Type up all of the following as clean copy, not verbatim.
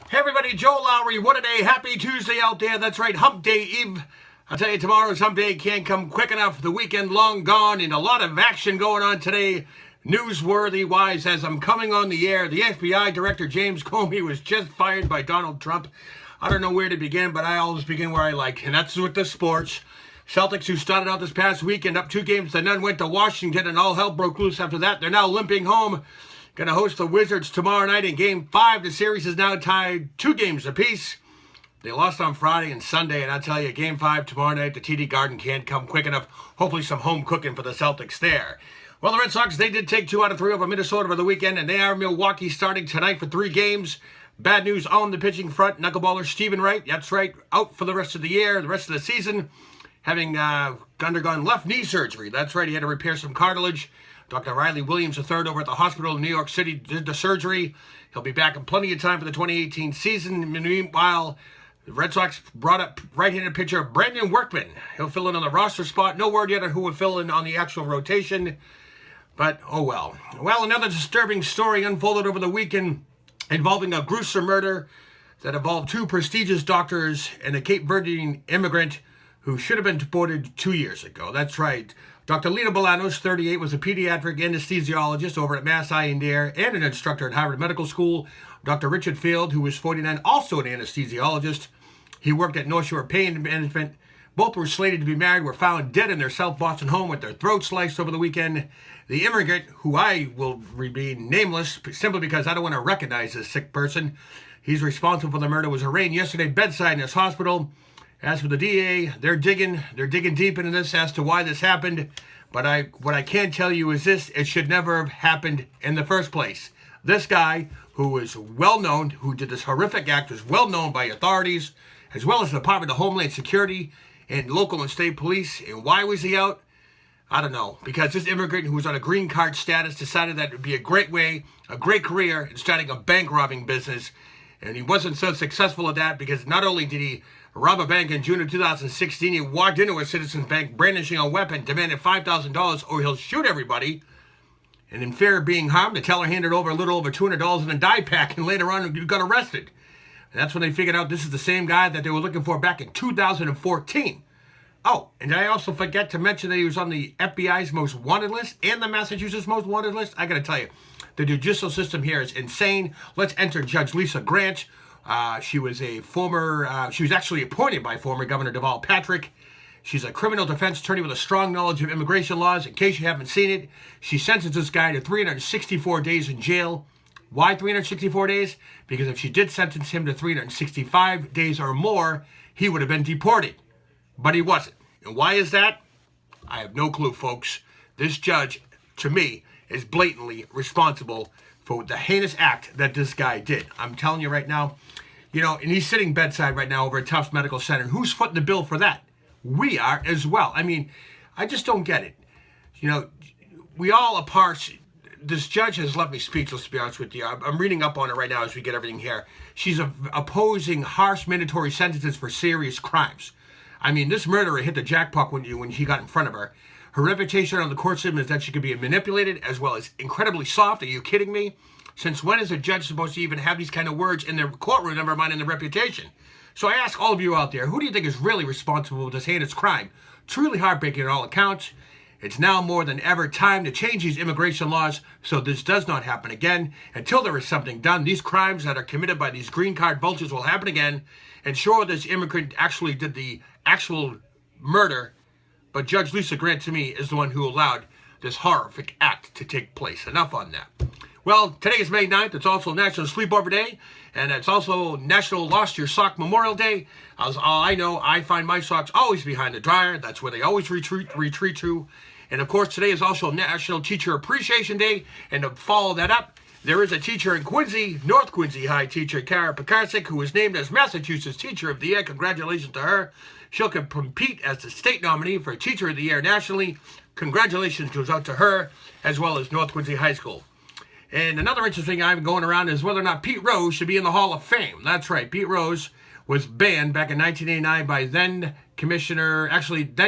Hey everybody, Joe Lowry, what a day. Happy Tuesday out there. That's right, hump day eve. I'll tell you, tomorrow's hump day can't come quick enough. The weekend long gone and a lot of action going on today. Newsworthy wise, as I'm coming on the air, the FBI Director James Comey was just fired by Donald Trump. I don't know where to begin, but I always begin where I like, and that's with the sports. Celtics, who started out this past weekend up 2 games to none, went to Washington, and all hell broke loose after that. They're now limping home. Going to host the Wizards tomorrow night in Game 5. The series is now tied 2 games apiece. They lost on Friday and Sunday, and I tell you, Game 5 tomorrow night, the TD Garden can't come quick enough. Hopefully some home cooking for the Celtics there. Well, the Red Sox, they did take 2 out of 3 over Minnesota over the weekend, and they are Milwaukee starting tonight for 3 games. Bad news on the pitching front. Knuckleballer Stephen Wright, that's right, out for the rest of the year, the rest of the season, having undergone left knee surgery. That's right, he had to repair some cartilage. Dr. Riley Williams III over at the hospital in New York City did the surgery. He'll be back in plenty of time for the 2018 season. Meanwhile, the Red Sox brought up right-handed pitcher Brandon Workman. He'll fill in on the roster spot. No word yet on who will fill in on the actual rotation. But, oh well. Well, another disturbing story unfolded over the weekend involving a gruesome murder that involved 2 prestigious doctors and a Cape Verdean immigrant who should have been deported 2 years ago. That's right. Dr. Lita Bolanos, 38, was a pediatric anesthesiologist over at Mass Eye and Ear and an instructor at Harvard Medical School. Dr. Richard Field, who was 49, also an anesthesiologist. He worked at North Shore Pain Management. Both were slated to be married, were found dead in their South Boston home with their throats sliced over the weekend. The immigrant, who I will remain nameless simply because I don't want to recognize this sick person, he's responsible for the murder, was arraigned yesterday bedside in his hospital. As for the DA, they're digging deep into this as to why this happened. But what I can tell you is this: it should never have happened in the first place. This guy, who is well known, who did this horrific act, was well known by authorities, as well as the Department of Homeland Security and local and state police. And why was he out? I don't know. Because this immigrant who was on a green card status decided that it would be a great way, a great career in starting a bank robbing business. And he wasn't so successful at that because not only did he rob a bank in June of 2016, he walked into a Citizens Bank brandishing a weapon, demanded $5,000 or he'll shoot everybody. And in fear of being harmed, the teller handed over a little over $200 in a dye pack, and later on he got arrested. And that's when they figured out this is the same guy that they were looking for back in 2014. Oh, and did I also forget to mention that he was on the FBI's most wanted list and the Massachusetts most wanted list? I gotta tell you, the judicial system here is insane. Let's enter Judge Lisa Grant. She was actually appointed by former Governor Deval Patrick. She's a criminal defense attorney with a strong knowledge of immigration laws. In case you haven't seen it, she sentenced this guy to 364 days in jail. Why 364 days? Because if she did sentence him to 365 days or more, he would have been deported. But he wasn't. And why is that? I have no clue, folks. This judge, to me, is blatantly responsible for the heinous act that this guy did. I'm telling you right now, and he's sitting bedside right now over at Tufts Medical Center. Who's footing the bill for that? We are as well. I mean, I just don't get it. We all are parts. This judge has left me speechless, to be honest with you. I'm reading up on it right now as we get everything here. She's opposing harsh mandatory sentences for serious crimes. I mean, this murderer hit the jackpot when he got in front of her. Her reputation on the court system is that she could be manipulated as well as incredibly soft. Are you kidding me? Since when is a judge supposed to even have these kind of words in their courtroom, never mind in their reputation? So I ask all of you out there, who do you think is really responsible for this heinous crime? Truly heartbreaking on all accounts. It's now more than ever time to change these immigration laws so this does not happen again. Until there is something done, these crimes that are committed by these green card vultures will happen again. And sure, this immigrant actually did the actual murder, but Judge Lisa Grant, to me, is the one who allowed this horrific act to take place. Enough on that. Well, today is May 9th. It's also National Sleepover Day, and it's also National Lost Your Sock Memorial Day. As all I know, I find my socks always behind the dryer. That's where they always retreat to. And, of course, today is also National Teacher Appreciation Day. And to follow that up, there is a teacher in Quincy, North Quincy High teacher, Kara Pekarsik, who was named as Massachusetts Teacher of the Year. Congratulations to her. She'll compete as the state nominee for Teacher of the Year nationally. Congratulations goes out to her, as well as North Quincy High School. And another interesting item going around is whether or not Pete Rose should be in the Hall of Fame. That's right, Pete Rose was banned back in 1989 by then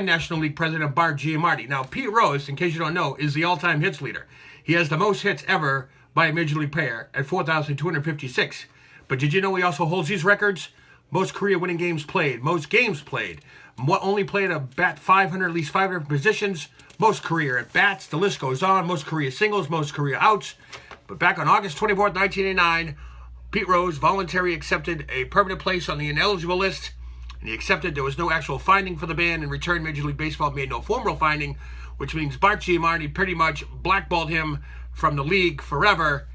National League President Bart Giamatti. Now, Pete Rose, in case you don't know, is the all-time hits leader. He has the most hits ever by a Major League player at 4,256. But did you know he also holds these records? Most career-winning games played, most games played, only played a bat 500, at least 500 positions, most career at bats, the list goes on, most career singles, most career outs. But back on August 24th, 1989, Pete Rose voluntarily accepted a permanent place on the ineligible list, and he accepted there was no actual finding for the ban. In return, Major League Baseball made no formal finding, which means Bart Giamatti pretty much blackballed him from the league forever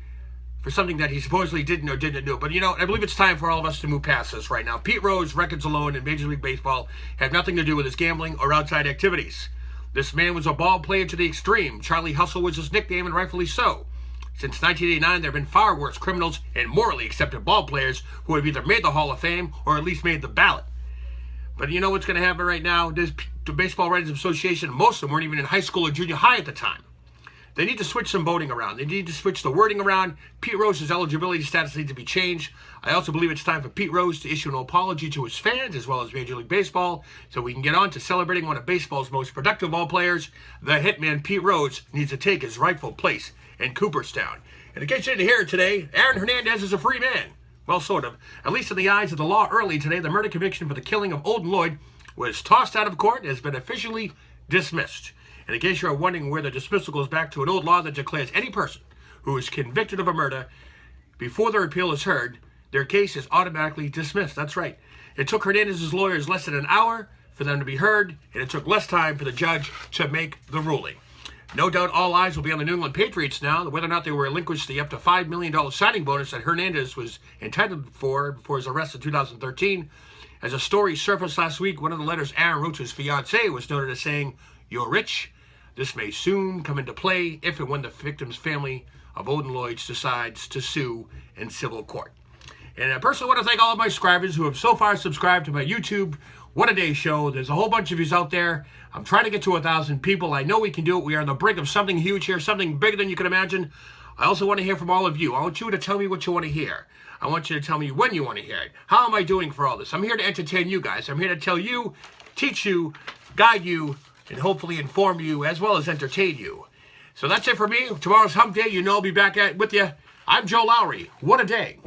for something that he supposedly didn't or didn't do. But, you know, I believe it's time for all of us to move past this right now. Pete Rose records alone in Major League Baseball have nothing to do with his gambling or outside activities. This man was a ball player to the extreme. Charlie Hustle was his nickname, and rightfully so. Since 1989, there have been far worse criminals and morally accepted ball players who have either made the Hall of Fame or at least made the ballot. But you know what's going to happen right now? The Baseball Writers Association, most of them weren't even in high school or junior high at the time. They need to switch some voting around. They need to switch the wording around. Pete Rose's eligibility status needs to be changed. I also believe it's time for Pete Rose to issue an apology to his fans as well as Major League Baseball so we can get on to celebrating one of baseball's most productive ball players. The hitman Pete Rose needs to take his rightful place in Cooperstown. And in case you didn't hear it today, Aaron Hernandez is a free man. Well, sort of. At least in the eyes of the law early today, the murder conviction for the killing of Olden Lloyd was tossed out of court and has been officially dismissed. And in case you're wondering where the dismissal goes back to an old law that declares any person who is convicted of a murder, before their appeal is heard, their case is automatically dismissed. That's right. It took Hernandez's lawyers less than an hour for them to be heard, and it took less time for the judge to make the ruling. No doubt all eyes will be on the New England Patriots now, whether or not they were relinquished the up to $5 million signing bonus that Hernandez was entitled for before his arrest in 2013. As a story surfaced last week, one of the letters Aaron wrote to his fiancée was noted as saying, "You're rich. This may soon come into play if and when the victim's family of Olden Lloyd decides to sue in civil court." And I personally want to thank all of my subscribers who have so far subscribed to my YouTube What a Day show. There's a whole bunch of you out there. I'm trying to get to 1,000 people. I know we can do it. We are on the brink of something huge here, something bigger than you can imagine. I also want to hear from all of you. I want you to tell me what you want to hear. I want you to tell me when you want to hear it. How am I doing for all this? I'm here to entertain you guys. I'm here to tell you, teach you, guide you, and hopefully inform you as well as entertain you. So that's it for me. Tomorrow's hump day. You know I'll be back with you. I'm Joe Lowry. What a day.